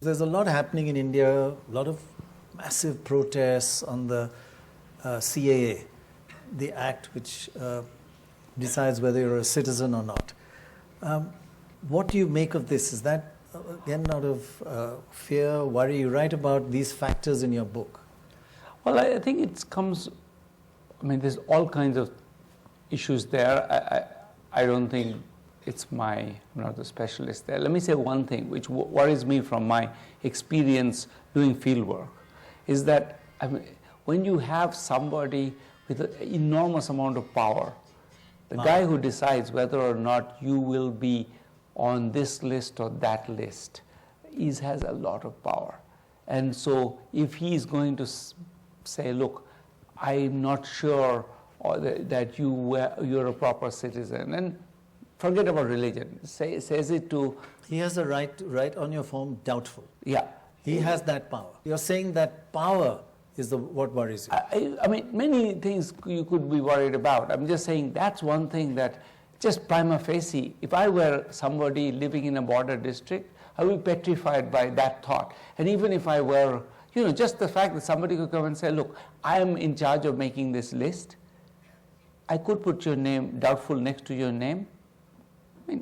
There's a lot happening in India, a lot of massive protests on the CAA, the act which decides whether you're a citizen or not. What do you make of this? Is that, again, out of fear, worry? You write about these factors in your book. Well, I think it comes, there's all kinds of issues there. I don't think I'm not the specialist there. Let me say one thing which worries me from my experience doing field work, is that when you have somebody with an enormous amount of power, the guy who decides whether or not you will be on this list or that list has a lot of power. And so if he's going to say, look, I'm not sure that you're a proper citizen, and forget about religion, says it to... He has the right to write on your form, doubtful. Yeah. He has that power. You're saying that power is what worries you. I mean, many things you could be worried about. I'm just saying that's one thing that just prima facie, if I were somebody living in a border district, I would be petrified by that thought. And even if I were, just the fact that somebody could come and say, look, I am in charge of making this list, I could put your name, doubtful, next to your name.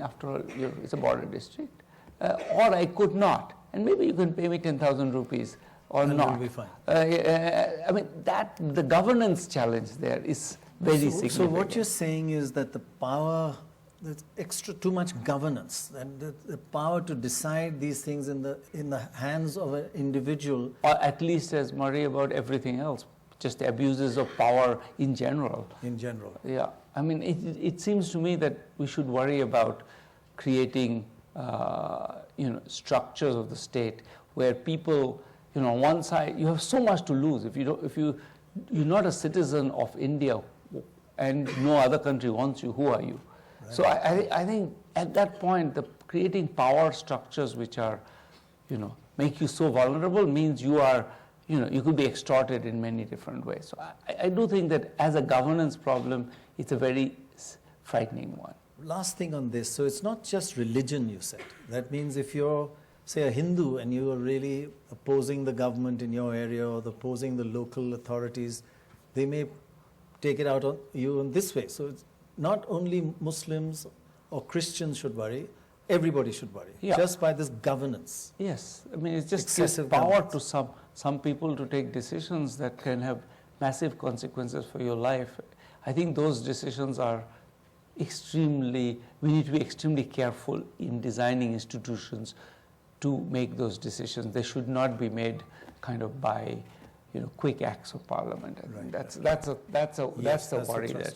After all, it's a border district. Or I could not. And maybe you can pay me 10,000 rupees or not. That will be fine. The governance challenge there is very significant. So what you're saying is that the power, there's too much governance, and the power to decide these things in the hands of an individual. Or at least as worry about everything else, just abuses of power in general. In general. Yeah. It seems to me that we should worry about creating structures of the state where people, on one side, you have so much to lose. If you're not a citizen of India and no other country wants you, who are you? Right. So I think at that point, creating power structures which are, make you so vulnerable means you are, you could be extorted in many different ways. So I do think that as a governance problem, it's a very frightening one. Last thing on this, so it's not just religion, you said. That means if you're, say, a Hindu and you are really opposing the government in your area or opposing the local authorities, they may take it out on you in this way. So it's not only Muslims or Christians should worry, everybody should worry, just by this governance. Yes, it just gives power to some people to take decisions that can have massive consequences for your life. I think those decisions are we need to be extremely careful in designing institutions to make those decisions. They should not be made kind of by, quick acts of parliament. I think that's the worry there.